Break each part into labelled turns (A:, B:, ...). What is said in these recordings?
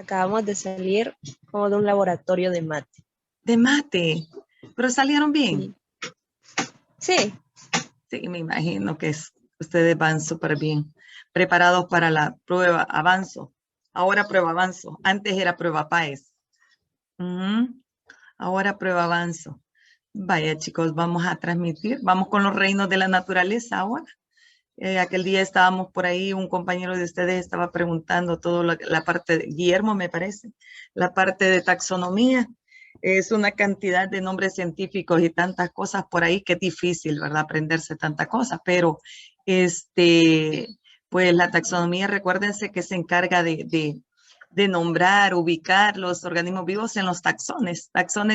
A: Acabamos de salir como de un laboratorio de mate.
B: De mate, pero salieron bien.
A: Sí.
B: Sí, me imagino que ustedes van súper bien preparados para la prueba avanzo. Ahora prueba avanzo. Antes era prueba PAES. Ahora prueba avanzo. Vaya, chicos, vamos a transmitir. Vamos con los reinos de la naturaleza ahora. Aquel día estábamos por ahí, un compañero de ustedes estaba preguntando toda la parte de Guillermo, me parece, la parte de taxonomía. Es una cantidad de nombres científicos y tantas cosas por ahí que es difícil, ¿verdad? Aprenderse tantas cosas, pero pues la taxonomía, recuérdense que se encarga de nombrar, ubicar los organismos vivos en los taxones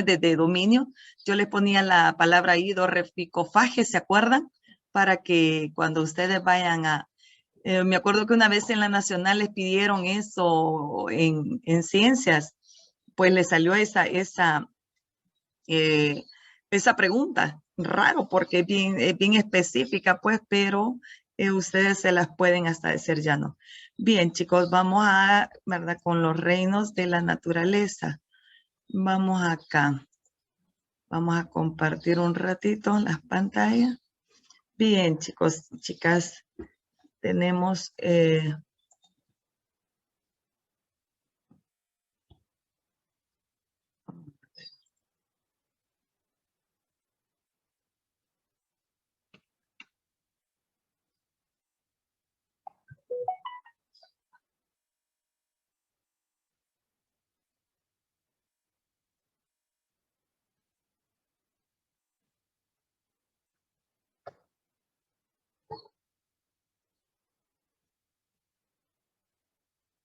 B: de dominio. Yo le ponía la palabra ahí, dorreficofages, ¿se acuerdan? Para que cuando ustedes vayan a... me acuerdo que una vez en la Nacional les pidieron eso en ciencias, pues le salió esa pregunta. Raro porque es bien específica, pues, pero ustedes se las pueden hasta decir ya no. Bien, chicos, vamos a, ¿verdad? Con los reinos de la naturaleza. Vamos acá. Vamos a compartir un ratito las pantallas. Bien, chicos, chicas, tenemos...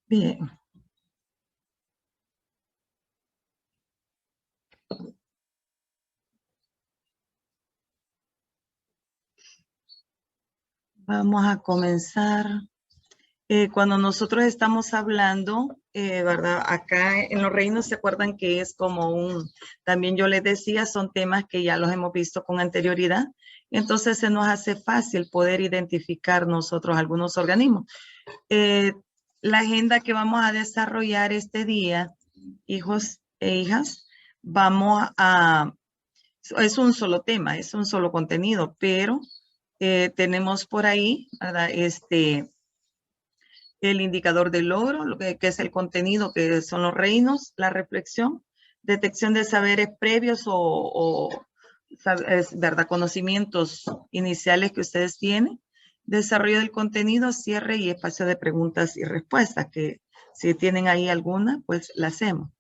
B: Bien. Vamos a comenzar. Cuando nosotros estamos hablando, ¿verdad? Acá en los reinos, ¿se acuerdan que es como también yo les decía, son temas que ya los hemos visto con anterioridad? Entonces se nos hace fácil poder identificar nosotros algunos organismos. La agenda que vamos a desarrollar este día, hijos e hijas, es un solo tema, es un solo contenido, pero tenemos por ahí, ¿verdad? El indicador del logro, lo que es el contenido, que son los reinos, la reflexión, detección de saberes previos ¿verdad? Conocimientos iniciales que ustedes tienen, desarrollo del contenido, cierre y espacio de preguntas y respuestas, que si tienen ahí alguna, pues la hacemos.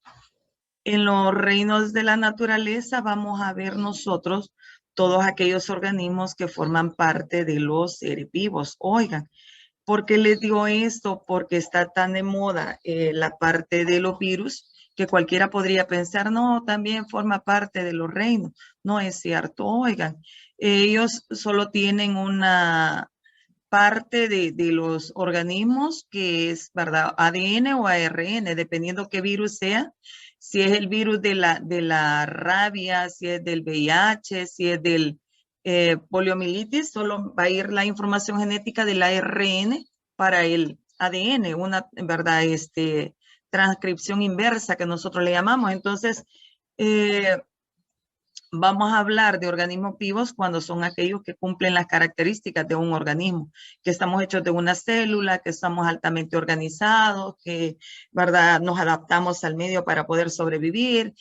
B: En los reinos de la naturaleza vamos a ver nosotros todos aquellos organismos que forman parte de los seres vivos. Oigan, ¿por qué les digo esto? Porque está tan de moda la parte de los virus que cualquiera podría pensar, no, también forma parte de los reinos. No es cierto, oigan, ellos solo tienen una parte de los organismos que es, ¿verdad? ADN o ARN, dependiendo qué virus sea. Si es el virus de la rabia, si es del VIH, si es del poliomielitis, solo va a ir la información genética del ARN para el ADN, una, ¿verdad? Transcripción inversa que nosotros le llamamos. Entonces, vamos a hablar de organismos vivos cuando son aquellos que cumplen las características de un organismo, que estamos hechos de una célula, que estamos altamente organizados, que, ¿verdad? Nos adaptamos al medio para poder sobrevivir,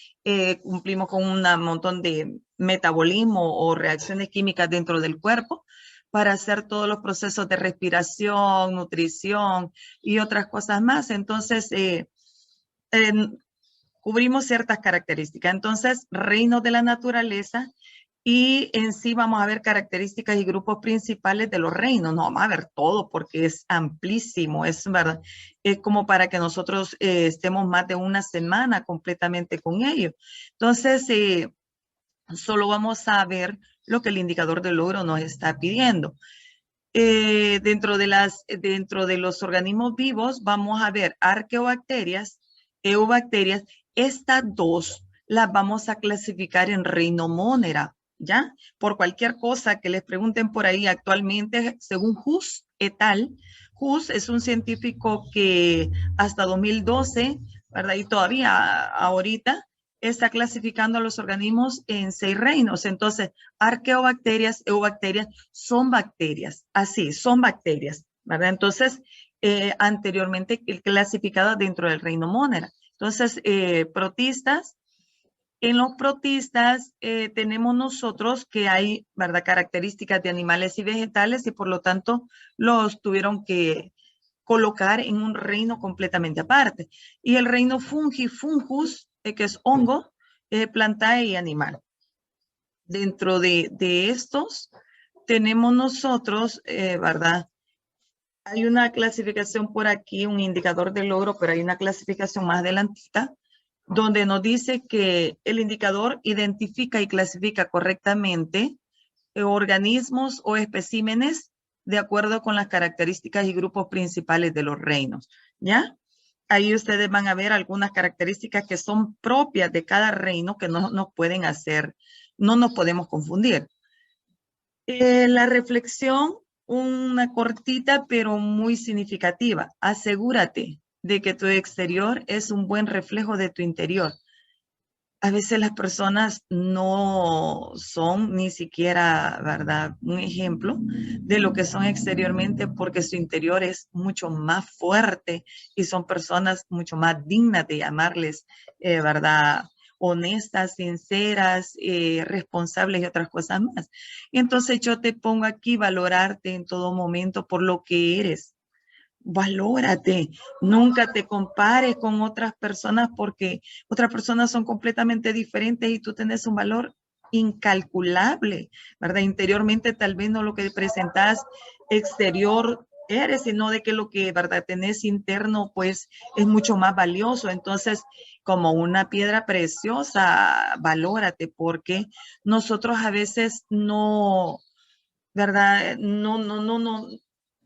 B: cumplimos con un montón de metabolismo o reacciones químicas dentro del cuerpo para hacer todos los procesos de respiración, nutrición y otras cosas más. Entonces, cubrimos ciertas características. Entonces, reinos de la naturaleza y en sí vamos a ver características y grupos principales de los reinos. No vamos a ver todo porque es amplísimo, es verdad. Es como para que nosotros estemos más de una semana completamente con ellos. Entonces, solo vamos a ver lo que el indicador de logro nos está pidiendo. Dentro de los organismos vivos vamos a ver arqueobacterias, eubacterias. Estas dos las vamos a clasificar en reino Monera, ¿ya? Por cualquier cosa que les pregunten por ahí actualmente, según Hus et al. Hus es un científico que hasta 2012 ¿verdad? Y todavía ahorita está clasificando a los organismos en 6 reinos. Entonces, arqueobacterias, eubacterias, son bacterias. Así, son bacterias, ¿verdad? Entonces, anteriormente clasificadas dentro del reino Monera. Entonces, protistas. En los protistas tenemos nosotros que hay, ¿verdad?, características de animales y vegetales y por lo tanto los tuvieron que colocar en un reino completamente aparte. Y el reino fungus, que es hongo, plantae y animal. Dentro de estos tenemos nosotros, ¿verdad? Hay una clasificación por aquí, un indicador de logro, pero hay una clasificación más adelantita, donde nos dice que el indicador identifica y clasifica correctamente organismos o especímenes de acuerdo con las características y grupos principales de los reinos, ¿ya? Ahí ustedes van a ver algunas características que son propias de cada reino que no nos pueden hacer, no nos podemos confundir. La reflexión, una cortita pero muy significativa. Asegúrate de que tu exterior es un buen reflejo de tu interior. A veces las personas no son ni siquiera, ¿verdad?, un ejemplo de lo que son exteriormente porque su interior es mucho más fuerte y son personas mucho más dignas de llamarles, ¿verdad?, honestas, sinceras, responsables y otras cosas más. Entonces yo te pongo aquí valorarte en todo momento por lo que eres. Valórate, nunca te compares con otras personas porque otras personas son completamente diferentes y tú tienes un valor incalculable, ¿verdad? Interiormente tal vez no lo que presentas exterior eres, sino de que lo que, ¿verdad?, tenés interno pues es mucho más valioso. Entonces, como una piedra preciosa, valórate porque nosotros a veces no, ¿verdad? No,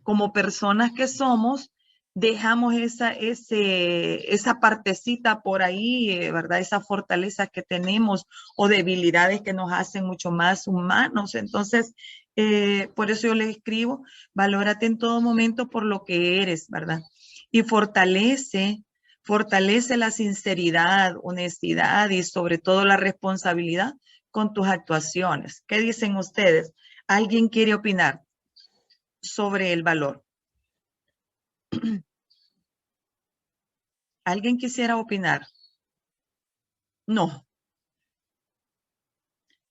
B: como personas que somos, dejamos esa partecita por ahí, ¿verdad? Esa fortaleza que tenemos o debilidades que nos hacen mucho más humanos. Entonces, por eso yo les escribo, valórate en todo momento por lo que eres, ¿verdad? Y fortalece la sinceridad, honestidad y sobre todo la responsabilidad con tus actuaciones. ¿Qué dicen ustedes? ¿Alguien quiere opinar sobre el valor? ¿Alguien quisiera opinar? No.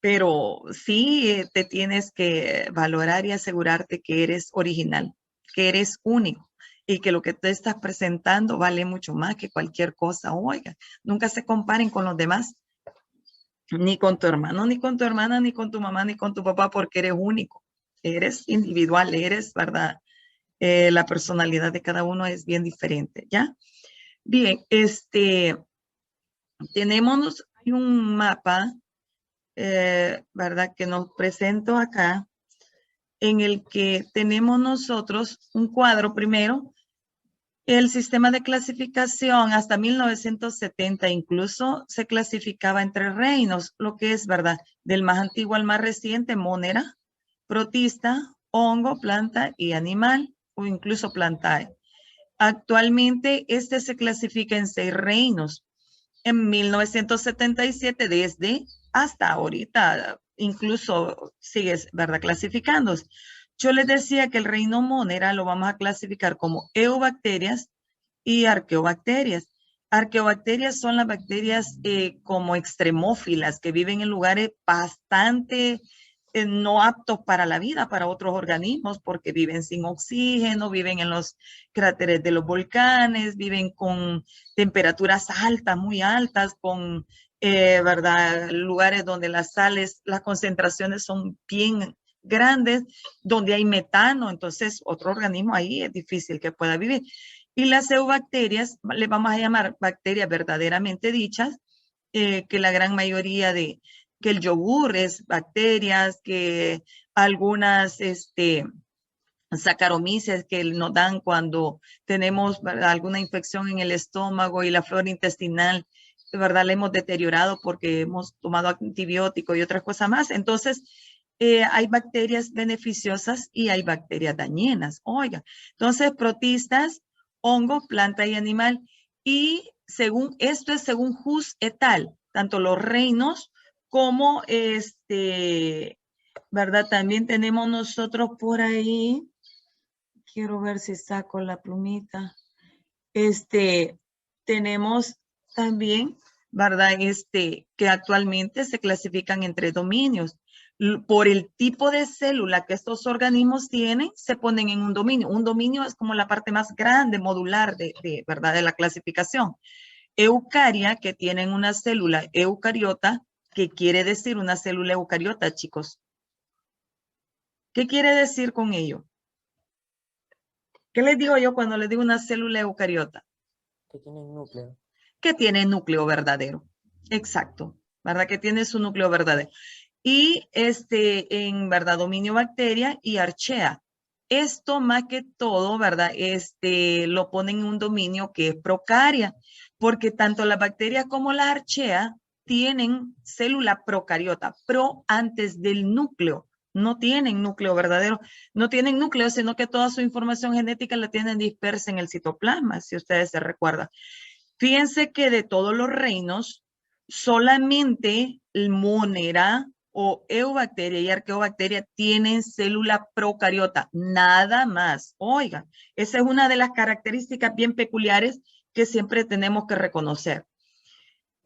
B: Pero sí te tienes que valorar y asegurarte que eres original, que eres único y que lo que te estás presentando vale mucho más que cualquier cosa. Oiga, nunca se comparen con los demás, ni con tu hermano, ni con tu hermana, ni con tu mamá, ni con tu papá, porque eres único. Eres individual, eres, ¿verdad? La personalidad de cada uno es bien diferente, ¿ya? Bien, hay un mapa, ¿verdad?, que nos presento acá, en el que tenemos nosotros un cuadro primero, el sistema de clasificación hasta 1970 incluso se clasificaba entre reinos, lo que es, ¿verdad?, del más antiguo al más reciente, Monera, protista, hongo, planta y animal, o incluso plantae. Actualmente este se clasifica en 6 reinos. En 1977 desde hasta ahorita, incluso sigue, ¿verdad?, clasificándose. Yo les decía que el reino Monera lo vamos a clasificar como eubacterias y arqueobacterias. Arqueobacterias son las bacterias como extremófilas que viven en lugares bastante no aptos para la vida, para otros organismos, porque viven sin oxígeno, viven en los cráteres de los volcanes, viven con temperaturas altas, muy altas, con, ¿verdad?, lugares donde las sales, las concentraciones son bien grandes, donde hay metano, entonces otro organismo ahí es difícil que pueda vivir. Y las eubacterias, le vamos a llamar bacterias verdaderamente dichas, que la gran mayoría que el yogur es bacterias, que algunas Saccharomyces que nos dan cuando tenemos, ¿verdad?, alguna infección en el estómago y la flora intestinal, ¿verdad?, la hemos deteriorado porque hemos tomado antibióticos y otras cosas más. Entonces, hay bacterias beneficiosas y hay bacterias dañinas. Oiga, entonces protistas, hongo, planta y animal. Y esto es según Hus et al. Tanto los reinos como ¿verdad? También tenemos nosotros por ahí, quiero ver si saco la plumita. Tenemos también, ¿verdad? Que actualmente se clasifican entre dominios. Por el tipo de célula que estos organismos tienen, se ponen en un dominio. Un dominio es como la parte más grande, modular, ¿verdad? De la clasificación. Eucaria, que tienen una célula eucariota, ¿qué quiere decir una célula eucariota, chicos? ¿Qué quiere decir con ello? ¿Qué les digo yo cuando les digo una célula eucariota?
C: Que tiene núcleo.
B: Que tiene núcleo verdadero. Exacto, ¿verdad? Que tiene su núcleo verdadero. Y en verdad, dominio bacteria y archea. Esto más que todo, ¿verdad? Lo ponen en un dominio que es procaria, porque tanto las bacterias como las archea tienen célula procariota, pro antes del núcleo. No tienen núcleo verdadero, no tienen núcleo, sino que toda su información genética la tienen dispersa en el citoplasma, si ustedes se recuerdan. Fíjense que de todos los reinos, solamente el Monera o Eubacteria y Arqueobacteria tienen célula procariota, nada más. Oigan, esa es una de las características bien peculiares que siempre tenemos que reconocer.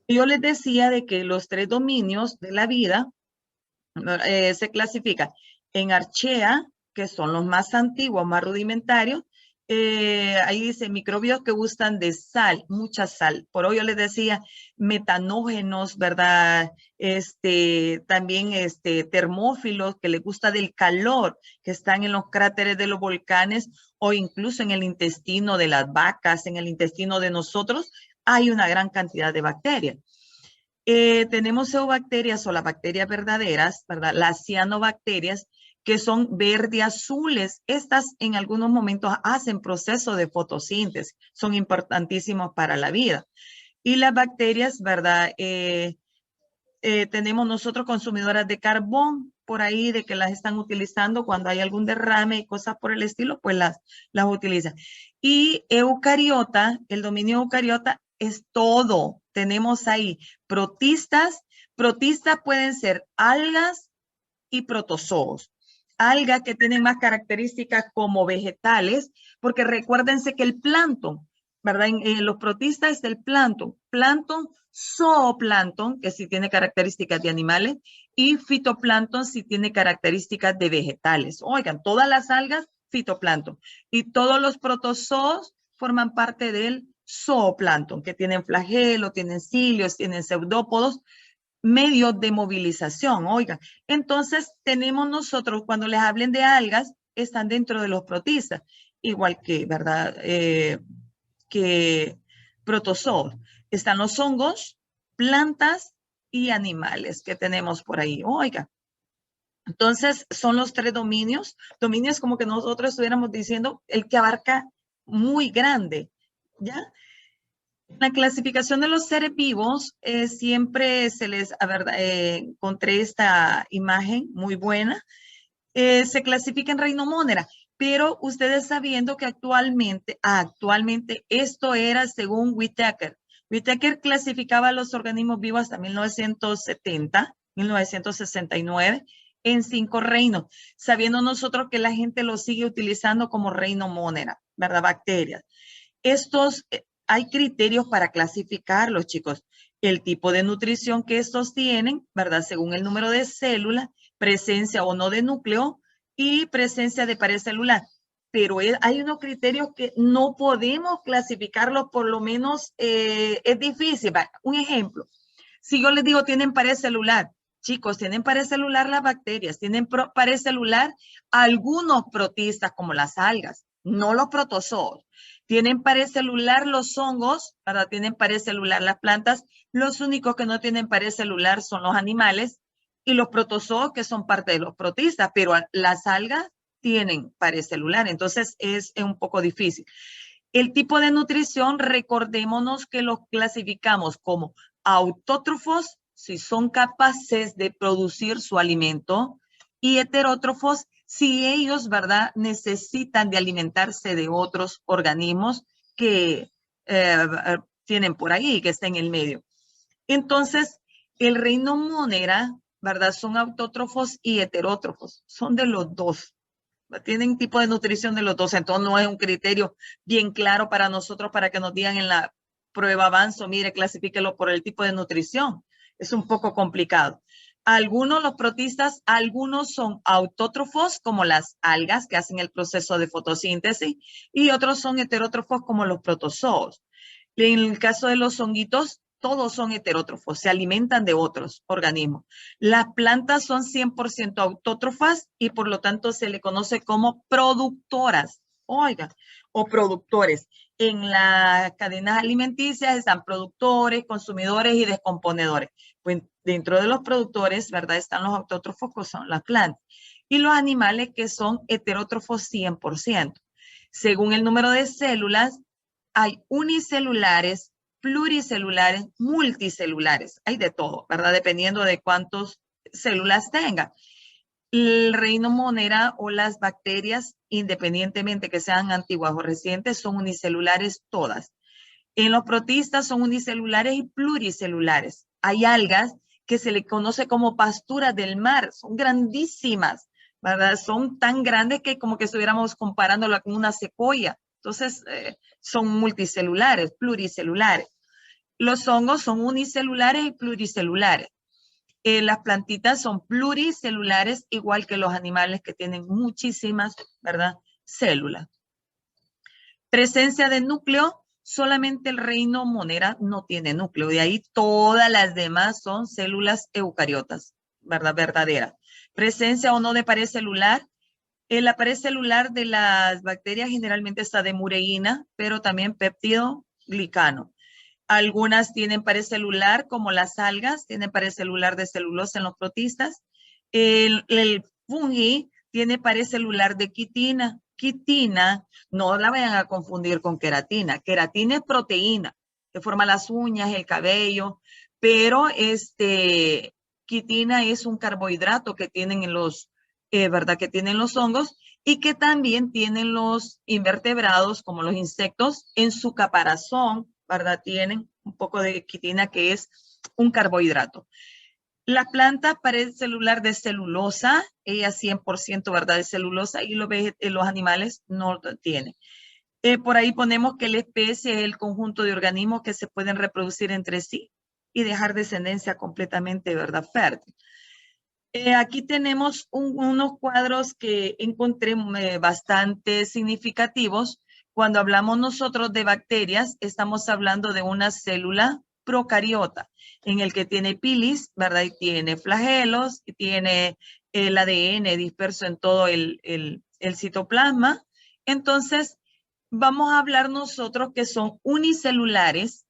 B: Yo les decía de que los 3 dominios de la vida se clasifican en archea, que son los más antiguos, más rudimentarios. Ahí dice microbios que gustan de sal, mucha sal. Por hoy yo les decía metanógenos, ¿verdad? También termófilos que les gusta del calor, que están en los cráteres de los volcanes o incluso en el intestino de las vacas, en el intestino de nosotros, hay una gran cantidad de bacterias. Tenemos eubacterias o las bacterias verdaderas, ¿verdad? Las cianobacterias, que son verde azules. Estas en algunos momentos hacen proceso de fotosíntesis, son importantísimos para la vida. Y las bacterias, ¿verdad? Tenemos nosotros consumidoras de carbón, por ahí de que las están utilizando cuando hay algún derrame y cosas por el estilo, pues las utilizan. Y eucariota, el dominio eucariota es todo. Tenemos ahí protistas. Protistas pueden ser algas y protozoos. Algas que tienen más características como vegetales, porque recuérdense que el plancton, ¿verdad? En los protistas es el plancton, zooplancton, que sí tiene características de animales, y fitoplancton sí tiene características de vegetales. Oigan, todas las algas, fitoplancton, y todos los protozoos forman parte del zooplancton, que tienen flagelo, tienen cilios, tienen pseudópodos, medios de movilización, oigan. Entonces, tenemos nosotros, cuando les hablen de algas, están dentro de los protistas, igual que, ¿verdad? Que protozoos. Están los hongos, plantas y animales que tenemos por ahí, oigan. Entonces, son los 3 dominios. Dominios como que nosotros estuviéramos diciendo el que abarca muy grande, ¿ya? La clasificación de los seres vivos siempre se les, encontré esta imagen muy buena, se clasifica en reino Monera, pero ustedes sabiendo que actualmente esto era según Whittaker. Whittaker clasificaba los organismos vivos hasta 1970, 1969, en 5 reinos, sabiendo nosotros que la gente lo sigue utilizando como reino Monera, ¿verdad? Bacterias. Hay criterios para clasificarlos, chicos. El tipo de nutrición que estos tienen, ¿verdad? Según el número de células, presencia o no de núcleo y presencia de pared celular. Pero hay unos criterios que no podemos clasificarlos, por lo menos es difícil. Un ejemplo, si yo les digo tienen pared celular, chicos, tienen pared celular las bacterias, tienen pared celular algunos protistas como las algas, no los protozoos. Tienen pared celular los hongos, ¿verdad? Tienen pared celular las plantas. Los únicos que no tienen pared celular son los animales y los protozoos, que son parte de los protistas, pero las algas tienen pared celular. Entonces es un poco difícil. El tipo de nutrición, recordémonos que los clasificamos como autótrofos, si son capaces de producir su alimento, y heterótrofos, si ellos, ¿verdad?, necesitan de alimentarse de otros organismos que tienen por ahí, que está en el medio. Entonces, el reino Monera, ¿verdad? Son autótrofos y heterótrofos. Son de los dos. Tienen tipo de nutrición de los dos. Entonces, no es un criterio bien claro para nosotros para que nos digan en la prueba avanzo, mire, clasifíquelo por el tipo de nutrición. Es un poco complicado. Algunos, los protistas, algunos son autótrofos, como las algas que hacen el proceso de fotosíntesis, y otros son heterótrofos, como los protozoos. En el caso de los honguitos, todos son heterótrofos, se alimentan de otros organismos. Las plantas son 100% autótrofas y por lo tanto se le conoce como productoras, oiga, o productores. En las cadenas alimenticias están productores, consumidores y descomponedores. Pues dentro de los productores, ¿verdad? Están los autótrofos, que son las plantas, y los animales, que son heterótrofos 100%. Según el número de células, hay unicelulares, pluricelulares, multicelulares. Hay de todo, ¿verdad? Dependiendo de cuántas células tenga. El reino Monera o las bacterias, independientemente que sean antiguas o recientes, son unicelulares todas. En los protistas son unicelulares y pluricelulares. Hay algas que se le conoce como pasturas del mar. Son grandísimas, ¿verdad? Son tan grandes que como que estuviéramos comparándola con una secuoya. Entonces, son multicelulares, pluricelulares. Los hongos son unicelulares y pluricelulares. Las plantitas son pluricelulares, igual que los animales, que tienen muchísimas, ¿verdad? Células. Presencia de núcleo, solamente el reino Monera no tiene núcleo. De ahí todas las demás son células eucariotas, ¿verdad? Verdaderas. Presencia o no de pared celular. La pared celular de las bacterias generalmente está de mureína, pero también péptido glicano. Algunas tienen pared celular, como las algas, tienen pared celular de celulosa en los protistas. El fungi tiene pared celular de quitina. Quitina, no la vayan a confundir con queratina. Queratina es proteína que forma las uñas, el cabello, pero quitina es un carbohidrato que tienen en los ¿verdad? Que tienen los hongos y que también tienen los invertebrados, como los insectos, en su caparazón, ¿verdad? Tienen un poco de quitina, que es un carbohidrato. La planta, pared celular de celulosa, ella 100%, ¿verdad? De celulosa, y los animales no lo tienen. Por ahí ponemos que la especie es el conjunto de organismos que se pueden reproducir entre sí y dejar descendencia completamente, ¿verdad? Fértil. Aquí tenemos unos cuadros que encontré bastante significativos. Cuando hablamos nosotros de bacterias, estamos hablando de una célula procariota, en el que tiene pilis, ¿verdad? Y tiene flagelos, y tiene el ADN disperso en todo el citoplasma. Entonces, vamos a hablar nosotros que son unicelulares,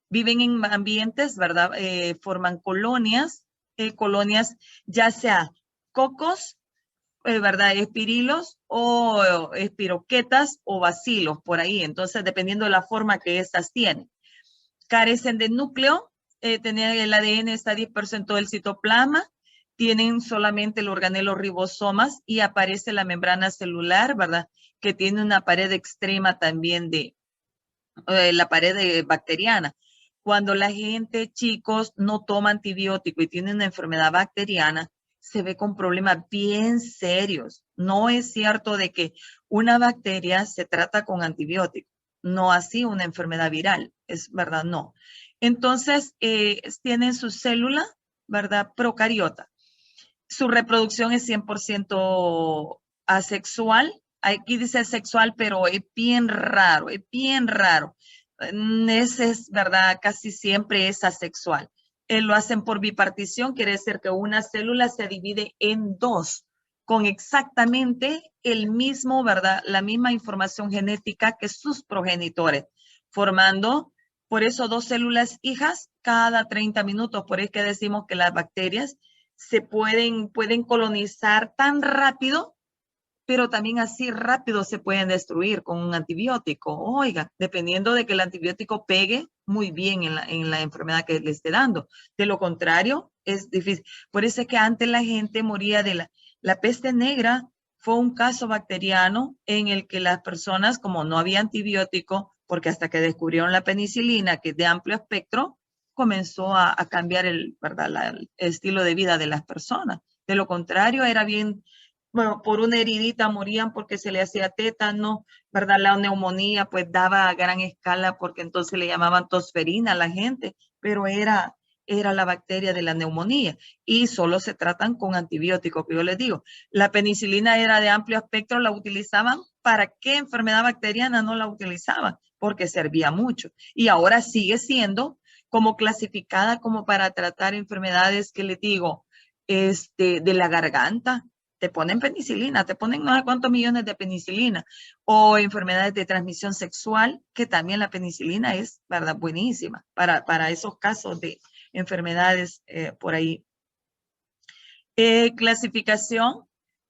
B: viven en ambientes, ¿verdad? Forman colonias, ya sea cocos, ¿verdad? Espirilos o espiroquetas o bacilos por ahí. Entonces, dependiendo de la forma que estas tienen. Carecen de núcleo, el ADN está disperso en todo el citoplasma, tienen solamente el organelo ribosomas y aparece la membrana celular, ¿verdad? Que tiene una pared extrema también de la pared bacteriana. Cuando la gente, chicos, no toma antibiótico y tiene una enfermedad bacteriana, se ve con problemas bien serios. No es cierto de que una bacteria se trata con antibiótico, no así una enfermedad viral, es verdad, no. Entonces, tienen su célula, ¿verdad? Procariota. Su reproducción es 100% asexual. Aquí dice sexual, pero es bien raro, es bien raro. Ese es verdad, casi siempre es asexual. Lo hacen por bipartición, quiere decir que una célula se divide en dos, con exactamente el mismo, ¿verdad? La misma información genética que sus progenitores, formando, por eso, dos células hijas cada 30 minutos. Por eso que decimos que las bacterias se pueden colonizar tan rápido, pero también así rápido se pueden destruir con un antibiótico. Oiga, dependiendo de que el antibiótico pegue muy bien en la enfermedad que le esté dando. De lo contrario, es difícil. Por eso es que antes la gente moría de la peste negra. Fue un caso bacteriano en el que las personas, como no había antibiótico, porque hasta que descubrieron la penicilina, que es de amplio espectro, comenzó a cambiar ¿verdad? El estilo de vida de las personas. De lo contrario, era bien, bueno, por una heridita morían porque se le hacía tétano, ¿verdad? La neumonía pues daba a gran escala porque entonces le llamaban tosferina a la gente, pero era la bacteria de la neumonía y solo se tratan con antibióticos, que yo les digo. La penicilina era de amplio espectro, la utilizaban. ¿Para qué enfermedad bacteriana no la utilizaban? Porque servía mucho. Y ahora sigue siendo como clasificada como para tratar enfermedades que les digo, de la garganta. Te ponen penicilina, te ponen no sé cuántos millones de penicilina, o enfermedades de transmisión sexual, que también la penicilina es, ¿verdad? Buenísima para esos casos de enfermedades por ahí. Clasificación,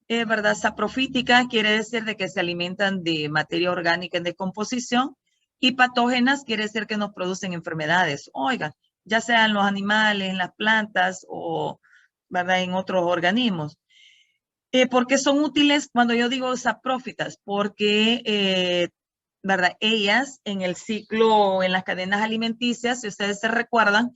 B: ¿verdad? Saprofítica quiere decir de que se alimentan de materia orgánica en descomposición, y patógenas quiere decir que nos producen enfermedades. Oigan, ya sean los animales, en las plantas o, ¿verdad? En otros organismos. ¿Por qué son útiles cuando yo digo saprófitas? Porque, ¿verdad? Ellas en el ciclo, en las cadenas alimenticias, si ustedes se recuerdan,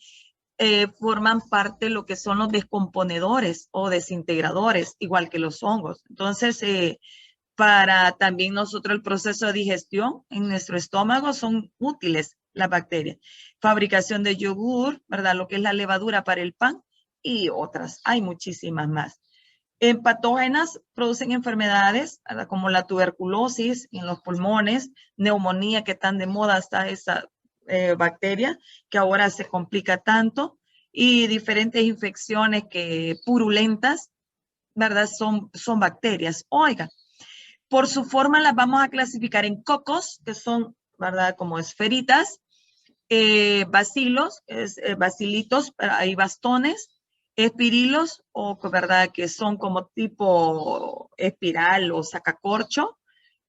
B: forman parte de lo que son los descomponedores o desintegradores, igual que los hongos. Entonces, para también nosotros el proceso de digestión en nuestro estómago son útiles las bacterias. Fabricación de yogur, ¿verdad? Lo que es la levadura para el pan y otras. Hay muchísimas más. En patógenas producen enfermedades, ¿verdad? Como la tuberculosis en los pulmones, neumonía, que tan de moda está esa bacteria, que ahora se complica tanto, y diferentes infecciones que purulentas, ¿verdad? Son bacterias. Oigan, por su forma las vamos a clasificar en cocos, que son, ¿verdad? Como esferitas, bacilos, bacilitos, hay bastones, espirilos, o ¿verdad? Que son como tipo espiral o sacacorcho,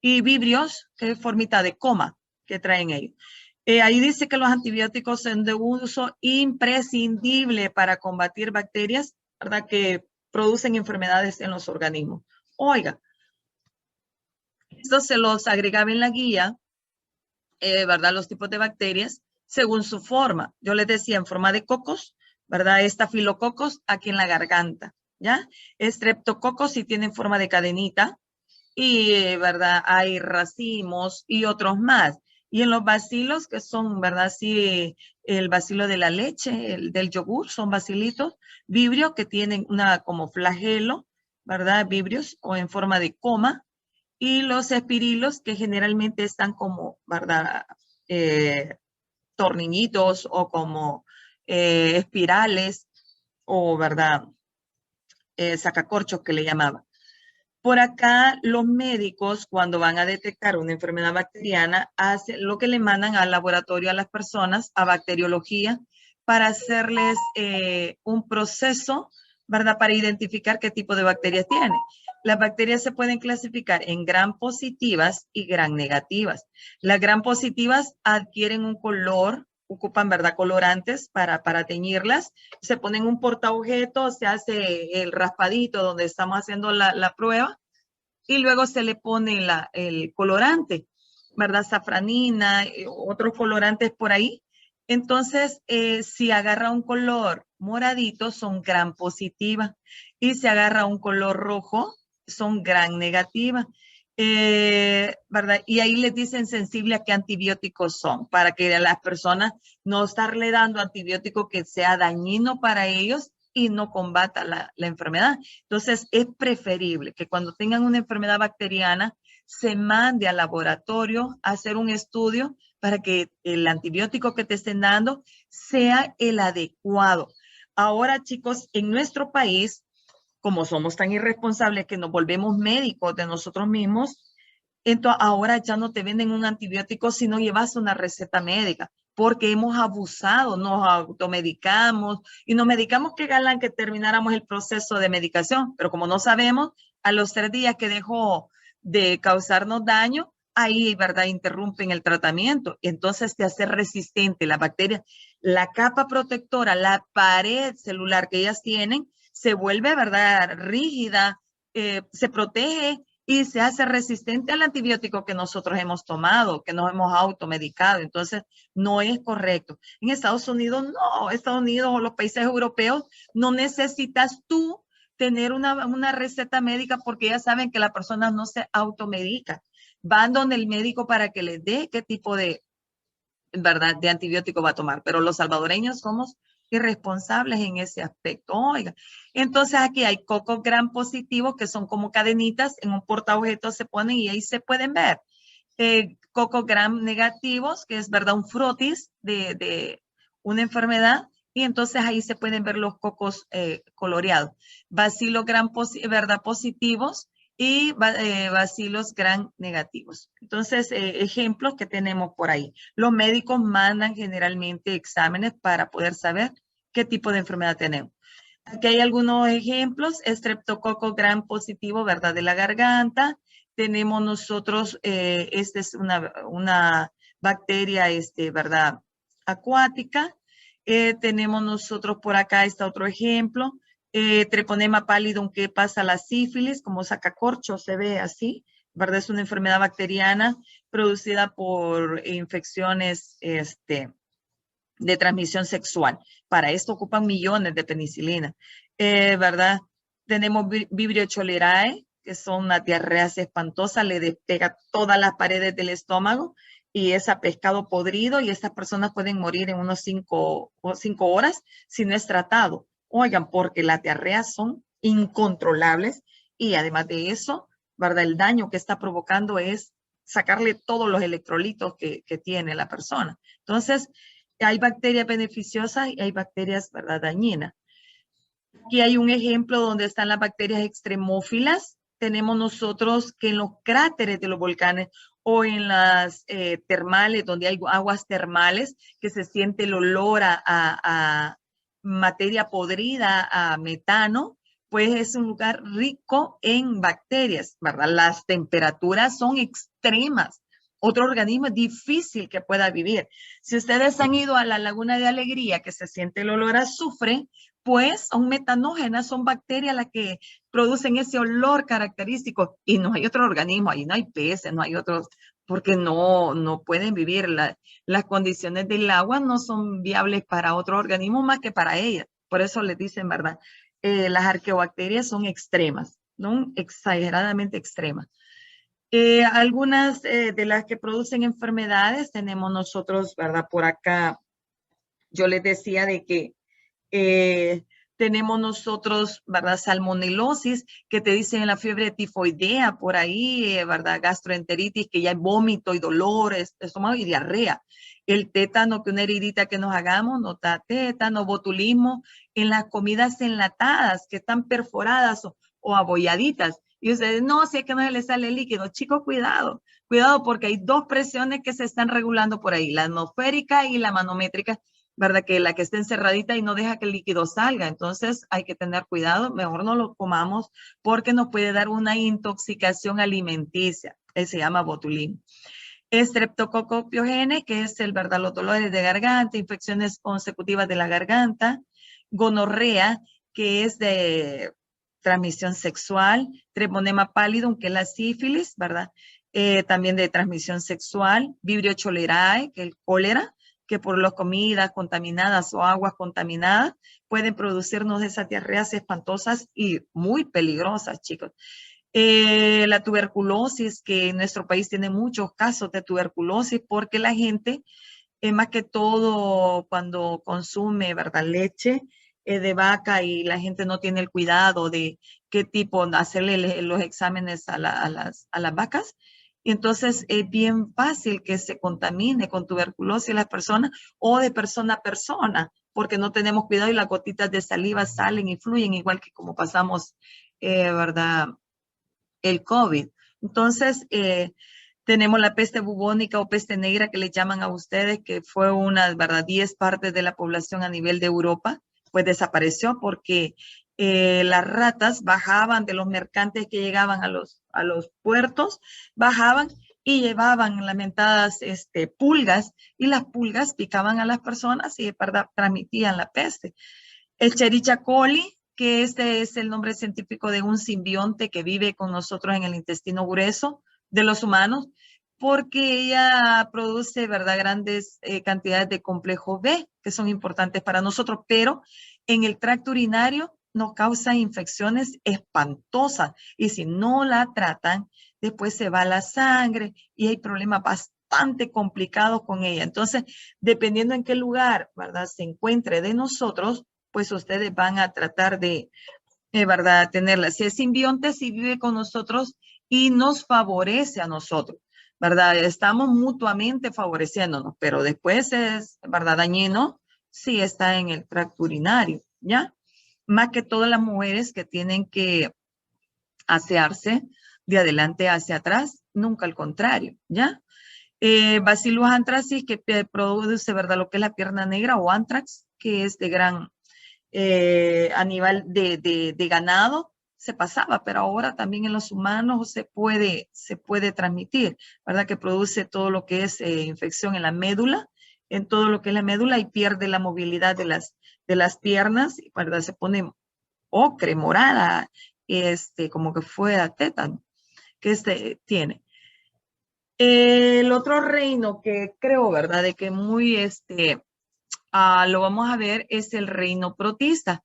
B: y vibrios, que es formita de coma que traen ellos. Ahí dice que los antibióticos son de uso imprescindible para combatir bacterias, ¿verdad? Que producen enfermedades en los organismos. Oiga, esto se los agregaba en la guía, ¿verdad? Los tipos de bacterias según su forma. Yo les decía en forma de cocos, ¿verdad? Estafilococos aquí en la garganta, ¿ya? Estreptococos si tienen forma de cadenita y, ¿verdad? Hay racimos y otros más. Y en los bacilos, que son, ¿verdad? Sí, el bacilo de la leche, el del yogur, son bacilitos. Vibrio, que tienen una como flagelo, ¿verdad? Vibrios o en forma de coma. Y los espirilos, que generalmente están como, ¿verdad? Torniñitos o como espirales o, ¿verdad? Sacacorchos que le llamaban. Por acá, los médicos, cuando van a detectar una enfermedad bacteriana, hacen lo que le mandan al laboratorio a las personas, a bacteriología, para hacerles un proceso, ¿verdad? Para identificar qué tipo de bacterias tiene. Las bacterias se pueden clasificar en gram positivas y gram negativas. Las gram positivas adquieren un color, ocupan, ¿verdad? Colorantes para teñirlas. Se ponen un portaobjeto, se hace el raspadito donde estamos haciendo la prueba y luego se le pone el colorante, ¿verdad? Safranina, otros colorantes por ahí. Entonces, si agarra un color moradito, son gram positiva. Y si agarra un color rojo, son gram negativa. ¿Verdad? Y ahí les dicen sensible a qué antibióticos son, para que a las personas no estarle dando antibiótico que sea dañino para ellos y no combata la enfermedad. Entonces, es preferible que cuando tengan una enfermedad bacteriana, se mande al laboratorio a hacer un estudio para que el antibiótico que te estén dando sea el adecuado. Ahora, chicos, en nuestro país, como somos tan irresponsables que nos volvemos médicos de nosotros mismos, entonces ahora ya no te venden un antibiótico si no llevas una receta médica, porque hemos abusado, nos automedicamos y nos medicamos que galán que termináramos el proceso de medicación, pero como no sabemos, a los 3 días que dejó de causarnos daño, ahí, ¿verdad? Interrumpen el tratamiento. Entonces te hace resistente la bacteria. La capa protectora, la pared celular que ellas tienen, se vuelve, ¿verdad? Rígida, se protege y se hace resistente al antibiótico que nosotros hemos tomado, que nos hemos automedicado. Entonces, no es correcto. En Estados Unidos, no. Estados Unidos o los países europeos, no necesitas tú tener una receta médica porque ya saben que la persona no se automedica. Van donde el médico para que les dé qué tipo de, ¿verdad?, de antibiótico va a tomar. Pero los salvadoreños somos irresponsables en ese aspecto. Oiga, entonces aquí hay cocos gram positivos que son como cadenitas, en un portaobjetos se ponen y ahí se pueden ver. Cocos gram negativos, que es, ¿verdad?, un frotis de una enfermedad, y entonces ahí se pueden ver los cocos coloreados. Bacilos gram ¿verdad?, positivos y bacilos gram negativos. Entonces, ejemplos que tenemos por ahí. Los médicos mandan generalmente exámenes para poder saber qué tipo de enfermedad tenemos. Aquí hay algunos ejemplos. Streptococcus gram positivo, ¿verdad?, de la garganta. Tenemos nosotros, esta es una bacteria, ¿verdad?, acuática. Tenemos nosotros por acá, está otro ejemplo. Treponema pallidum, que pasa la sífilis, como sacacorcho, se ve así, ¿verdad? Es una enfermedad bacteriana producida por infecciones de transmisión sexual. Para esto ocupan millones de penicilina, ¿verdad? Tenemos Vibrio cholerae, que son unas diarreas espantosas, le despega todas las paredes del estómago y es a pescado podrido, y estas personas pueden morir en unos 5 horas si no es tratado. Oigan, porque las diarreas son incontrolables, y además de eso, ¿verdad?, el daño que está provocando es sacarle todos los electrolitos que tiene la persona. Entonces, hay bacterias beneficiosas y hay bacterias, ¿verdad?, dañinas. Aquí hay un ejemplo donde están las bacterias extremófilas. Tenemos nosotros que en los cráteres de los volcanes o en las termales, donde hay aguas termales, que se siente el olor a materia podrida, a metano, pues es un lugar rico en bacterias, ¿verdad? Las temperaturas son extremas. Otro organismo es difícil que pueda vivir. Si ustedes han ido a la Laguna de Alegría, que se siente el olor a azufre, pues son metanógenas, son bacterias las que producen ese olor característico, y no hay otro organismo, ahí no hay peces, no hay otros, porque no pueden vivir. Las condiciones del agua no son viables para otro organismo más que para ellas. Por eso les dicen, ¿verdad? Las arqueobacterias son extremas, ¿no? Exageradamente extremas. Algunas de las que producen enfermedades tenemos nosotros, ¿verdad? Por acá, yo les decía de que tenemos nosotros, ¿verdad?, salmonelosis, que te dicen en la fiebre tifoidea, por ahí, ¿verdad?, gastroenteritis, que ya hay vómito y dolores, estómago y diarrea. El tétano, que una heridita que nos hagamos, nos da tétano, botulismo, en las comidas enlatadas, que están perforadas o abolladitas. Y ustedes, no, si es que no se le sale líquido. Chicos, cuidado, cuidado, porque hay dos presiones que se están regulando por ahí, la atmosférica y la manométrica, ¿verdad? Que la que esté encerradita y no deja que el líquido salga. Entonces hay que tener cuidado, mejor no lo comamos porque nos puede dar una intoxicación alimenticia. Se llama botulismo. Streptococcus pyogenes, que es ¿verdad?, los dolores de garganta, infecciones consecutivas de la garganta. Gonorrea, que es de transmisión sexual. Treponema pallidum, que es la sífilis, ¿verdad? También de transmisión sexual. Vibrio cholerae, que es el cólera, que por las comidas contaminadas o aguas contaminadas pueden producirnos esas diarreas espantosas y muy peligrosas, chicos. La tuberculosis, que en nuestro país tiene muchos casos de tuberculosis porque la gente, más que todo cuando consume, ¿verdad?, leche de vaca, y la gente no tiene el cuidado de qué tipo, hacerle los exámenes a las vacas. Y entonces es bien fácil que se contamine con tuberculosis las personas, o de persona a persona, porque no tenemos cuidado y las gotitas de saliva salen y fluyen igual que como pasamos, ¿verdad?, el COVID. Entonces, tenemos la peste bubónica o peste negra, que le llaman a ustedes, que fue ¿verdad?, 10 partes de la población a nivel de Europa, pues desapareció porque las ratas bajaban de los mercantes que llegaban a los puertos, bajaban y llevaban lamentadas pulgas, y las pulgas picaban a las personas y, ¿verdad?, transmitían la peste. El Escherichia coli, que este es el nombre científico de un simbionte que vive con nosotros en el intestino grueso de los humanos, porque ella produce, ¿verdad?, grandes cantidades de complejo B, que son importantes para nosotros, pero en el tracto urinario nos causa infecciones espantosas, y si no la tratan, después se va la sangre y hay problemas bastante complicados con ella. Entonces, dependiendo en qué lugar, ¿verdad?, se encuentre de nosotros, pues ustedes van a tratar de, ¿verdad?, tenerla. Si es simbionte, si vive con nosotros y nos favorece a nosotros, ¿verdad? Estamos mutuamente favoreciéndonos, pero después es, ¿verdad?, dañino si está en el tracto urinario, ¿ya? Más que todas las mujeres que tienen que asearse de adelante hacia atrás, nunca al contrario, ¿ya? Bacillus anthracis, que produce, ¿verdad?, lo que es la pierna negra, o anthrax, que es de gran animal de ganado, se pasaba, pero ahora también en los humanos se puede transmitir, ¿verdad?, que produce todo lo que es infección en la médula, en todo lo que es la médula, y pierde la movilidad de las piernas, ¿verdad? Se pone ocre, morada, como que fue a tétano, que tiene. El otro reino que creo, ¿verdad?, de que muy, lo vamos a ver, es el reino protista.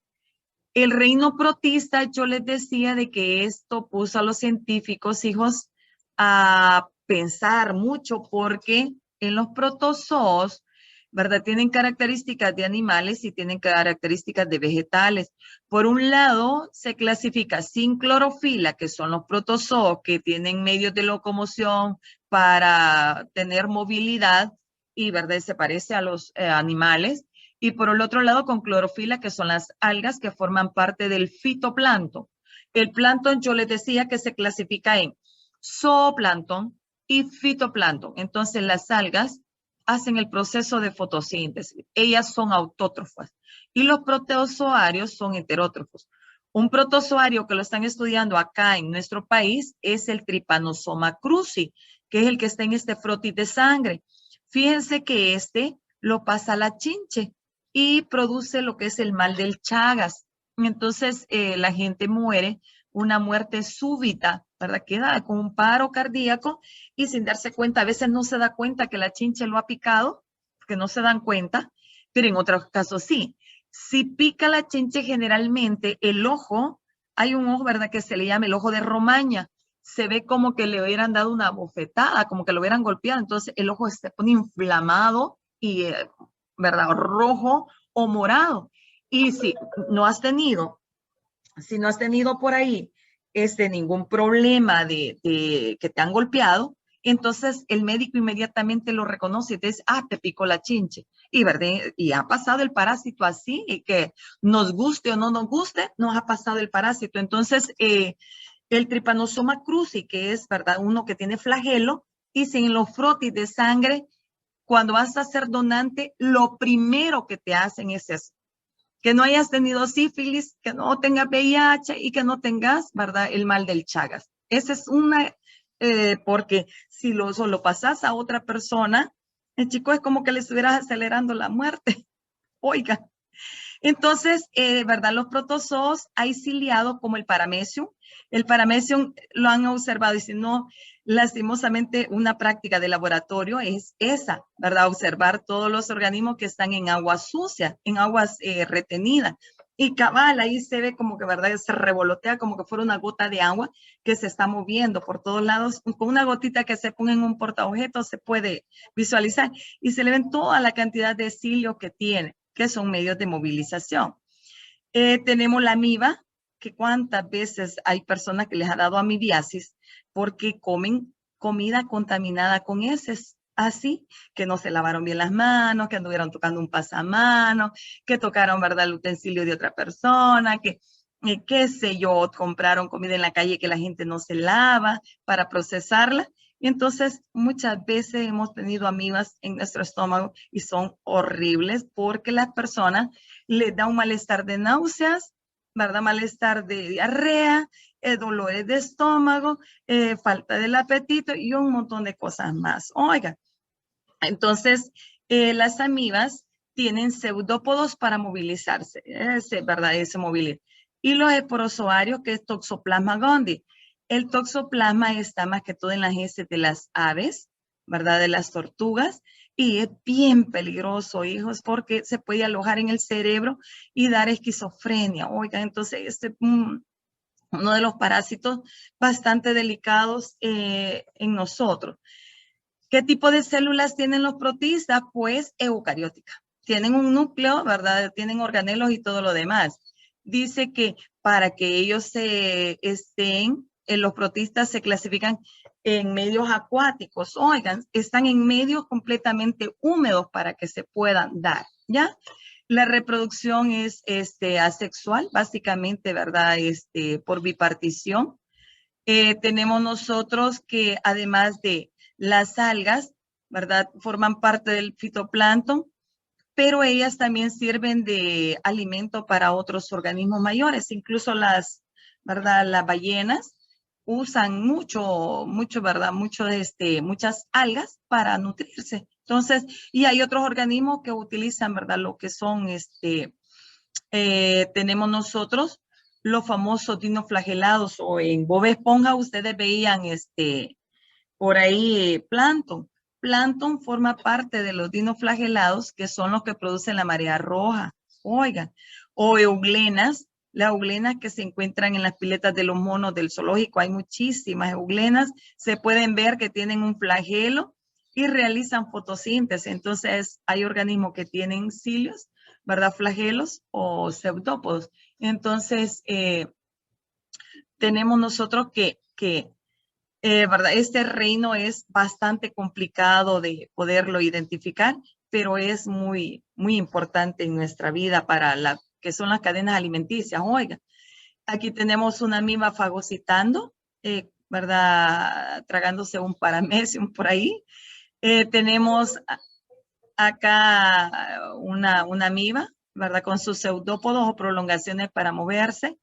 B: El reino protista, yo les decía de que esto puso a los científicos, hijos, a pensar mucho, porque en los protozoos, ¿verdad?, tienen características de animales y tienen características de vegetales. Por un lado, se clasifica sin clorofila, que son los protozoos que tienen medios de locomoción para tener movilidad y, ¿verdad?, se parece a los animales. Y por el otro lado, con clorofila, que son las algas que forman parte del fitoplancton. El plancton, yo les decía que se clasifica en zooplancton y fitoplancton. Entonces, las algas hacen el proceso de fotosíntesis. Ellas son autótrofas. Y los protozoarios son heterótrofos. Un protozoario que lo están estudiando acá en nuestro país es el Trypanosoma cruzi, que es el que está en este frotis de sangre. Fíjense que lo pasa a la chinche y produce lo que es el mal del Chagas. Entonces, la gente muere una muerte súbita, ¿verdad? Queda con un paro cardíaco y sin darse cuenta. A veces no se da cuenta que la chinche lo ha picado, porque no se dan cuenta, pero en otros casos sí. Si pica la chinche, generalmente el ojo, hay un ojo, ¿verdad?, que se le llama el ojo de Romaña. Se ve como que le hubieran dado una bofetada, como que lo hubieran golpeado. Entonces, el ojo se pone inflamado y ¿verdad?, rojo o morado. Y si no has tenido por ahí ningún problema de que te han golpeado, entonces el médico inmediatamente lo reconoce y te dice, te picó la chinche. Y, ¿verdad?, y ha pasado el parásito así, y que nos guste o no nos guste, nos ha pasado el parásito. Entonces, el Trypanosoma cruzi, que es, ¿verdad?, uno que tiene flagelo, y sin los frotis de sangre, cuando vas a ser donante, lo primero que te hacen es eso. Que no hayas tenido sífilis, que no tengas VIH y que no tengas, ¿verdad?, el mal del Chagas. Esa es una, porque si solo pasas a otra persona, el chico es como que le estuvieras acelerando la muerte. Oiga. Entonces, ¿verdad?, los protozoos hay ciliados como el Paramecium. El Paramecium lo han observado, y si no, lastimosamente, una práctica de laboratorio es esa, ¿verdad?, observar todos los organismos que están en aguas sucias, en aguas retenidas. Y cabal, ahí se ve como que, ¿verdad?, se revolotea como que fuera una gota de agua que se está moviendo por todos lados. Con una gotita que se pone en un portaobjetos se puede visualizar y se le ven toda la cantidad de cilio que tiene, que son medios de movilización. Tenemos la amiba, que cuántas veces hay personas que les ha dado amibiasis porque comen comida contaminada con heces, así, que no se lavaron bien las manos, que anduvieron tocando un pasamano, que tocaron, ¿verdad?, el utensilio de otra persona, que qué sé yo, compraron comida en la calle que la gente no se lava para procesarla. Y entonces muchas veces hemos tenido amibas en nuestro estómago y son horribles porque las personas les da un malestar de náuseas, ¿verdad?, malestar de diarrea, dolores de estómago, falta del apetito y un montón de cosas más. Oiga, entonces las amibas tienen pseudópodos para movilizarse, ¿verdad?, ese movilidad. y los esporozoarios, que es Toxoplasma gondii. El toxoplasma está más que todo en las heces de las aves, ¿verdad? De las tortugas, y es bien peligroso, hijos, porque se puede alojar en el cerebro y dar esquizofrenia. Oigan, entonces uno de los parásitos bastante delicados en nosotros. ¿Qué tipo de células tienen los protistas? Pues eucarióticas. Tienen un núcleo, ¿verdad? Tienen organelos y todo lo demás. Dice que para que ellos los protistas se clasifican en medios acuáticos. Oigan, están en medios completamente húmedos para que se puedan dar, ¿ya? La reproducción es asexual, básicamente, ¿verdad? Por bipartición. Tenemos nosotros que además de las algas, ¿verdad? Forman parte del fitoplancton, pero ellas también sirven de alimento para otros organismos mayores, incluso ¿verdad? Las ballenas usan ¿verdad? Muchas algas para nutrirse. Entonces, y hay otros organismos que utilizan, ¿verdad? Lo que son, tenemos nosotros los famosos dinoflagelados, o en Bob Esponja ustedes veían por ahí plancton. Plancton forma parte de los dinoflagelados, que son los que producen la marea roja. Oigan, o euglenas, las euglenas que se encuentran en las piletas de los monos del zoológico. Hay muchísimas euglenas. Se pueden ver que tienen un flagelo y realizan fotosíntesis. Entonces, hay organismos que tienen cilios, ¿verdad? Flagelos o pseudópodos. Entonces, tenemos nosotros ¿verdad? Este reino es bastante complicado de poderlo identificar, pero es muy, muy importante en nuestra vida para que son las cadenas alimenticias. Oiga, aquí tenemos una amiba fagocitando, ¿verdad? Tragándose un paramecium por ahí. Tenemos acá una amiba, ¿verdad? Con sus pseudópodos o prolongaciones para moverse.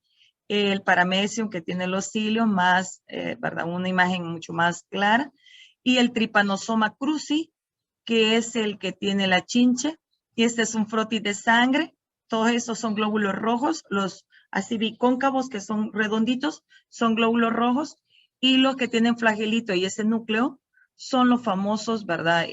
B: El paramecium, que tiene los cilios más, ¿verdad? Una imagen mucho más clara. Y el Trypanosoma cruzi, que es el que tiene la chinche. Y este es un frotis de sangre. Todos esos son glóbulos rojos. Los así bicóncavos, que son redonditos, son glóbulos rojos. Y los que tienen flagelito y ese núcleo son los famosos, ¿verdad?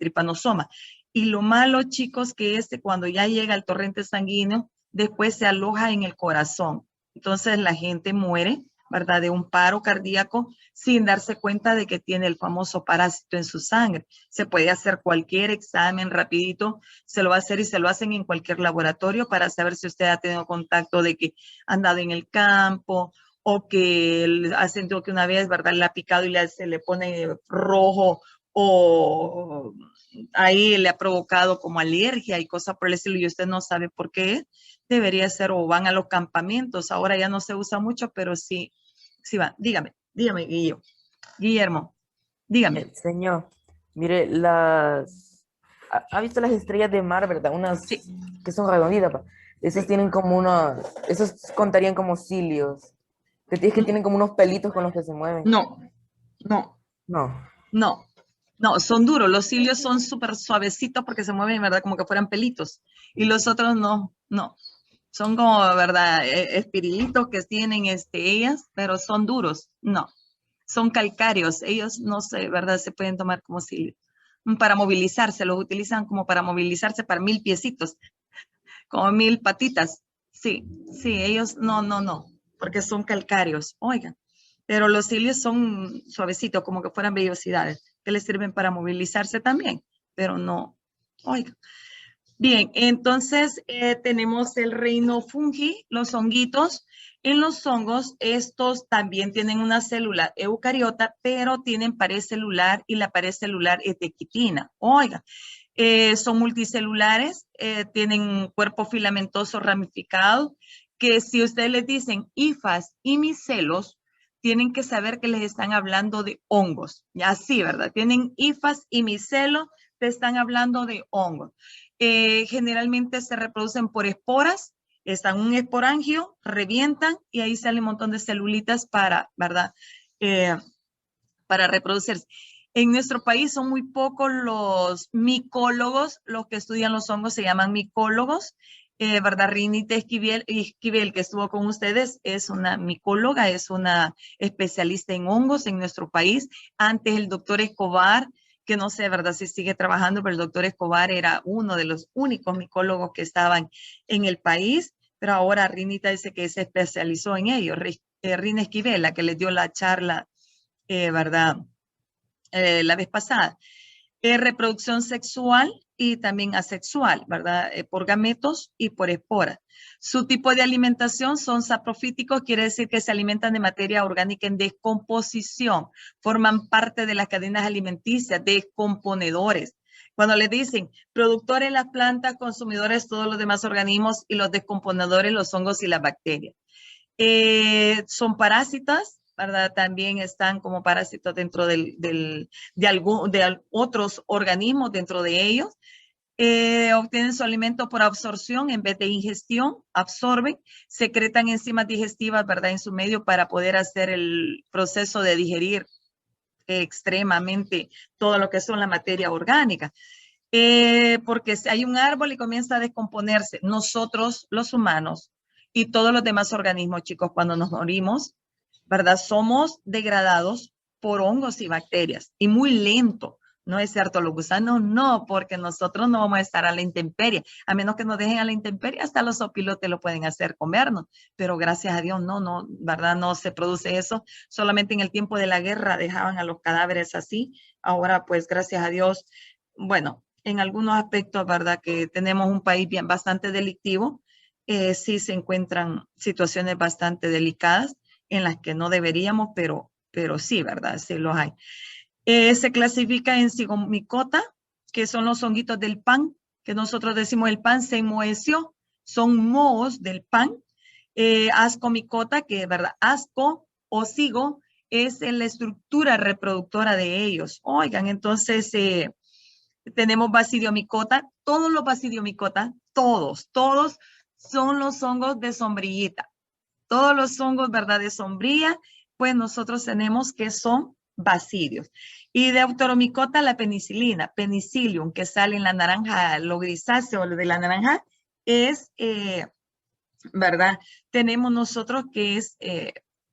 B: Trypanosoma. Y lo malo, chicos, que cuando ya llega al torrente sanguíneo, después se aloja en el corazón. Entonces la gente muere, ¿verdad? De un paro cardíaco sin darse cuenta de que tiene el famoso parásito en su sangre. Se puede hacer cualquier examen rapidito, se lo va a hacer y se lo hacen en cualquier laboratorio para saber si usted ha tenido contacto de que ha andado en el campo o que ha sentido que una vez, ¿verdad? Le ha picado y se le pone rojo, o ahí le ha provocado como alergia y cosas por el estilo y usted no sabe por qué. Debería ser, o van a los campamentos. Ahora ya no se usa mucho, pero sí va. Dígame, Guillermo, dígame.
C: Señor, mire, ¿ha visto las estrellas de mar, verdad? Unas
B: Sí.
C: que son redonditas, pa. Esas
B: Sí.
C: tienen como esos contarían como cilios. Es que tienen como unos pelitos con los que se mueven.
B: No, son duros. Los cilios son súper suavecitos porque se mueven, ¿verdad? Como que fueran pelitos. Y los otros no. Son como, ¿verdad? Espirilitos que tienen ellas, pero son duros. No, son calcáreos. Ellos no sé, ¿verdad? Se pueden tomar como cilios. Para movilizarse, los utilizan como para movilizarse para 1000 piecitos, como 1000 patitas. Sí, ellos no, porque son calcáreos. Oigan, pero los cilios son suavecitos, como que fueran vellosidades, que les sirven para movilizarse también, pero no. Oigan. Bien, entonces tenemos el reino fungi, los honguitos. En los hongos, estos también tienen una célula eucariota, pero tienen pared celular y la pared celular es de quitina. Oiga, son multicelulares, tienen un cuerpo filamentoso ramificado, que si ustedes les dicen hifas y micelos, tienen que saber que les están hablando de hongos. Ya sí, ¿verdad? Tienen hifas y micelos, te están hablando de hongos. Generalmente se reproducen por esporas, están en un esporangio, revientan y ahí sale un montón de celulitas ¿verdad? Para reproducirse. En nuestro país son muy pocos los micólogos, los que estudian los hongos se llaman micólogos. ¿verdad? Rinita Esquivel, que estuvo con ustedes, es una micóloga, es una especialista en hongos en nuestro país. Antes el doctor Escobar, que no sé, ¿verdad? Si sigue trabajando, pero el doctor Escobar era uno de los únicos micólogos que estaban en el país, pero ahora Rinita dice que se especializó en ello. Rina Esquivel, la que les dio la charla, ¿verdad? La vez pasada. Reproducción sexual y también asexual, ¿verdad? Por gametos y por esporas. Su tipo de alimentación son saprofíticos, quiere decir que se alimentan de materia orgánica en descomposición, forman parte de las cadenas alimenticias, descomponedores. Cuando le dicen productores las plantas, consumidores todos los demás organismos y los descomponedores los hongos y las bacterias. Son parásitas, ¿verdad? También están como parásitos dentro de otros organismos dentro de ellos. Obtienen su alimento por absorción en vez de ingestión, absorben, secretan enzimas digestivas, ¿verdad? En su medio para poder hacer el proceso de digerir extremadamente todo lo que son la materia orgánica. Porque si hay un árbol y comienza a descomponerse, nosotros los humanos y todos los demás organismos, chicos, cuando nos morimos, ¿verdad? Somos degradados por hongos y bacterias y muy lento. No es cierto, los gusanos no, porque nosotros no vamos a estar a la intemperie, a menos que nos dejen a la intemperie, hasta los opilotes lo pueden hacer comernos, pero gracias a Dios no, ¿verdad? No se produce eso, solamente en el tiempo de la guerra dejaban a los cadáveres así, ahora pues gracias a Dios, bueno, en algunos aspectos, ¿verdad? Que tenemos un país bastante delictivo, sí se encuentran situaciones bastante delicadas en las que no deberíamos, pero sí, ¿verdad? Sí los hay. Se clasifica en zigomicota, que son los honguitos del pan, que nosotros decimos el pan se enmoheció, son mohos del pan. Ascomicota, que ¿verdad? Asco o cigo es la estructura reproductora de ellos. Oigan, entonces tenemos basidiomicota, todos los basidiomicota, todos son los hongos de sombrillita. Todos los hongos, ¿verdad? De sombrilla, pues nosotros tenemos que son basidios. Y de Deuteromicota, la penicilina, penicillium, que sale en la naranja, lo grisáceo, lo de la naranja, es, ¿verdad? Tenemos nosotros que es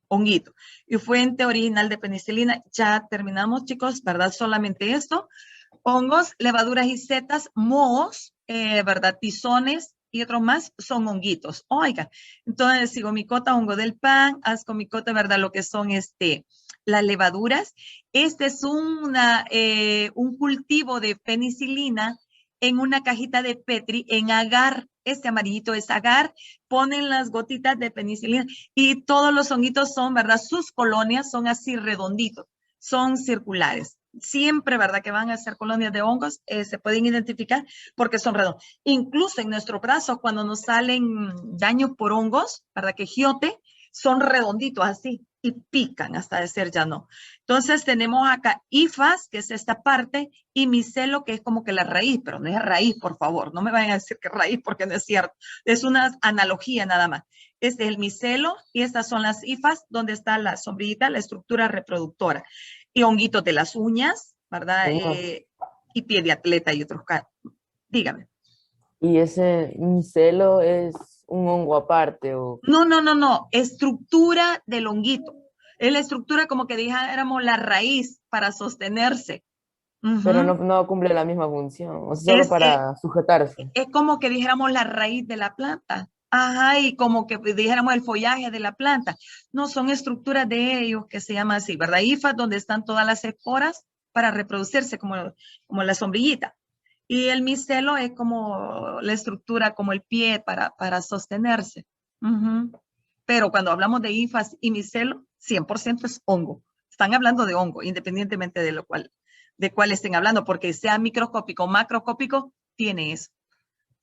B: honguito. Y fuente original de penicilina, ya terminamos, chicos, ¿verdad? Solamente esto. Hongos, levaduras y setas, mohos, ¿verdad? Tizones y otros más son honguitos. Oiga, entonces zigomicota, hongo del pan, ascomicota, ¿verdad? Lo que son las levaduras. Este es un cultivo de penicilina en una cajita de Petri en agar. Este amarillito es agar. Ponen las gotitas de penicilina y todos los honguitos son, ¿verdad? Sus colonias son así redonditos, son circulares. Siempre, ¿verdad? Que van a ser colonias de hongos, se pueden identificar porque son redondos. Incluso en nuestro brazo, cuando nos salen daños por hongos, ¿verdad? Que giote, son redonditos así y pican hasta decir ya no. Entonces tenemos acá hifas, que es esta parte, y micelo, que es como que la raíz, pero no es raíz, por favor. No me vayan a decir que es raíz porque no es cierto. Es una analogía nada más. Este es el micelo y estas son las hifas, donde está la sombrillita, la estructura reproductora. Y honguitos de las uñas, ¿verdad? Y pie de atleta y otros casos. Dígame.
C: ¿Y ese micelo es un hongo aparte o...?
B: No. Estructura del honguito. Es la estructura como que dijéramos la raíz para sostenerse.
C: Pero no cumple la misma función, o sea, solo para sujetarse.
B: Es como que dijéramos la raíz de la planta. Ajá, y como que dijéramos el follaje de la planta. No, son estructuras de ellos que se llaman así, ¿verdad? Hifas, donde están todas las esporas para reproducirse, como la sombrillita. Y el micelo es como la estructura, como el pie para sostenerse. Pero cuando hablamos de hifas y micelo, 100% es hongo. Están hablando de hongo, independientemente de cuál estén hablando, porque sea microscópico o macroscópico, tiene eso.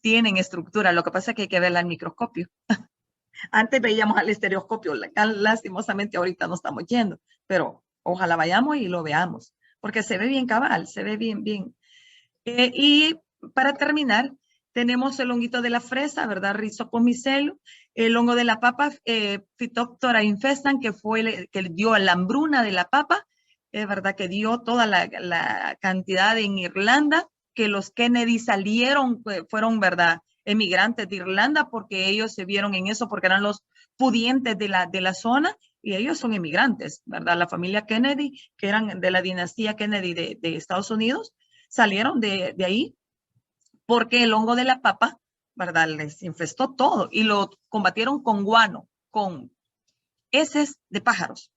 B: Tienen estructura, lo que pasa es que hay que verla al microscopio. Antes veíamos al estereoscopio, lastimosamente ahorita no estamos yendo, pero ojalá vayamos y lo veamos, porque se ve bien cabal, se ve bien. Y para terminar, tenemos el honguito de la fresa, ¿verdad? Rhizopus micellum, el hongo de la papa, Phytophthora infestan, que fue que dio la hambruna de la papa, es verdad que dio toda la cantidad en Irlanda, que los Kennedy salieron, fueron, ¿verdad? emigrantes de Irlanda porque ellos se vieron en eso porque eran los pudientes de la zona y ellos son emigrantes, ¿verdad? La familia Kennedy, que eran de la dinastía Kennedy de Estados Unidos, salieron de ahí porque el hongo de la papa, ¿verdad? Les infestó todo y lo combatieron con guano, con heces de pájaros.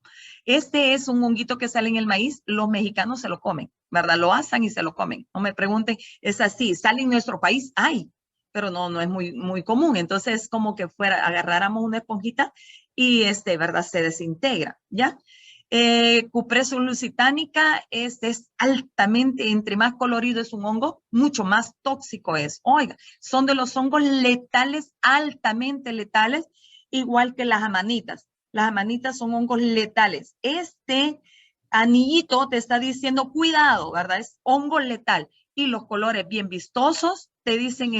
B: Este es un honguito que sale en el maíz, los mexicanos se lo comen, ¿verdad? Lo asan y se lo comen. No me pregunten, es así, sale en nuestro país, hay, pero no es muy común. Entonces, como que agarráramos una esponjita y ¿verdad? Se desintegra, ¿ya? Cupressus lusitanica, este es altamente, entre más colorido es un hongo, mucho más tóxico es. Oiga, son de los hongos letales, altamente letales, igual que las amanitas. Las amanitas son hongos letales. Este anillito te está diciendo cuidado, ¿verdad? Es hongo letal. Y los colores bien vistosos te dicen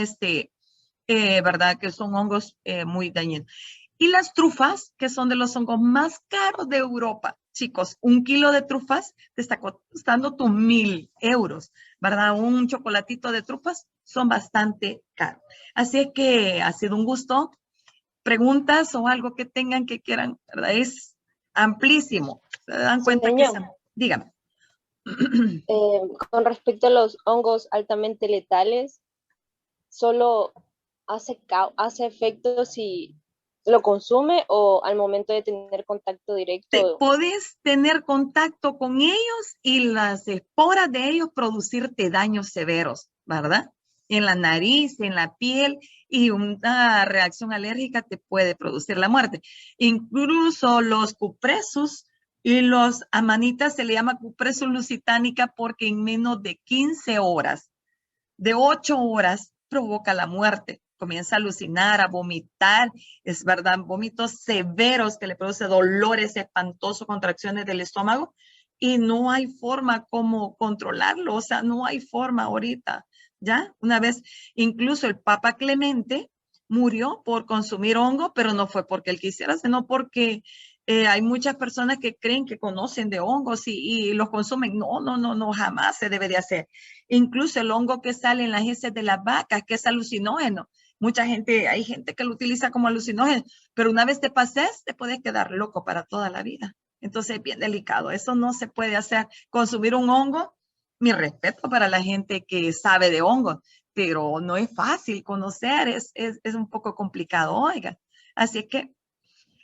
B: ¿verdad? Que son hongos muy dañinos. Y las trufas, que son de los hongos más caros de Europa. Chicos, 1 kilo de trufas te está costando tus 1,000 euros, ¿verdad? Un chocolatito de trufas son bastante caros. Así es que ha sido un gusto. Preguntas o algo que tengan que quieran, ¿verdad? Es amplísimo. ¿Se dan cuenta que dígame.
D: Con respecto a los hongos altamente letales, ¿solo hace efecto si lo consume o al momento de tener contacto directo?
B: Podés tener contacto con ellos y las esporas de ellos producirte daños severos, ¿verdad? En la nariz, en la piel, y una reacción alérgica te puede producir la muerte. Incluso los cupressus y los amanitas se le llama Cupressus lusitanica porque en menos de 15 horas, de 8 horas, provoca la muerte. Comienza a alucinar, a vomitar, es verdad, vómitos severos que le produce dolores espantosos, contracciones del estómago, y no hay forma como controlarlo, o sea, no hay forma ahorita, ¿ya? Una vez, incluso el Papa Clemente murió por consumir hongo, pero no fue porque él quisiera, sino porque hay muchas personas que creen que conocen de hongos y los consumen. No, jamás se debe de hacer. Incluso el hongo que sale en las heces de las vacas, que es alucinógeno. Hay gente que lo utiliza como alucinógeno, pero una vez te pases, te puedes quedar loco para toda la vida. Entonces es bien delicado. Eso no se puede hacer. Consumir un hongo, mi respeto para la gente que sabe de hongos, pero no es fácil conocer, es un poco complicado, oiga. Así es que,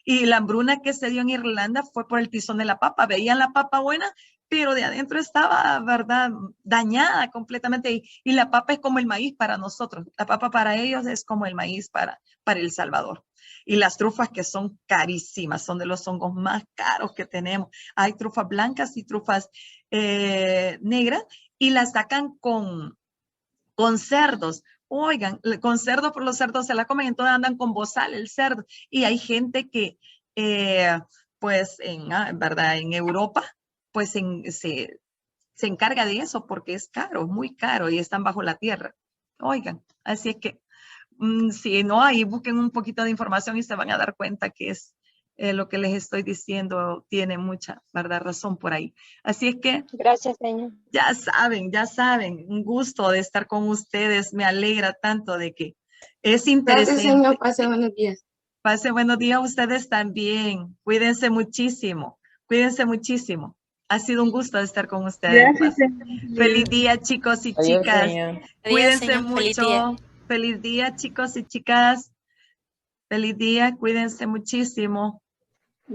B: y la hambruna que se dio en Irlanda fue por el tizón de la papa. Veían la papa buena, pero de adentro estaba, ¿verdad?, dañada completamente. Y la papa es como el maíz para nosotros. La papa para ellos es como el maíz para El Salvador. Y las trufas que son carísimas, son de los hongos más caros que tenemos. Hay trufas blancas y trufas negras y las sacan con cerdos. Oigan, con cerdo, por los cerdos se la comen, entonces andan con bozal el cerdo. Y hay gente que, pues, ¿verdad? En Europa, pues se encarga de eso porque es caro, muy caro y están bajo la tierra. Oigan, así es que, si no, ahí busquen un poquito de información y se van a dar cuenta que es lo que les estoy diciendo, tiene mucha, ¿verdad?, razón por ahí. Así es que...
D: Gracias, señor.
B: Ya saben, un gusto de estar con ustedes. Me alegra tanto de que es interesante.
E: Gracias, señor. Pase buenos días.
B: Pase buenos días a ustedes también. Cuídense muchísimo. Cuídense muchísimo. Ha sido un gusto estar con ustedes.
E: Gracias,
B: Feliz día, chicos y
C: Adiós,
B: chicas.
C: señor.
B: Cuídense
F: señor.
B: mucho. Feliz día, chicos y chicas. Feliz día. Cuídense muchísimo.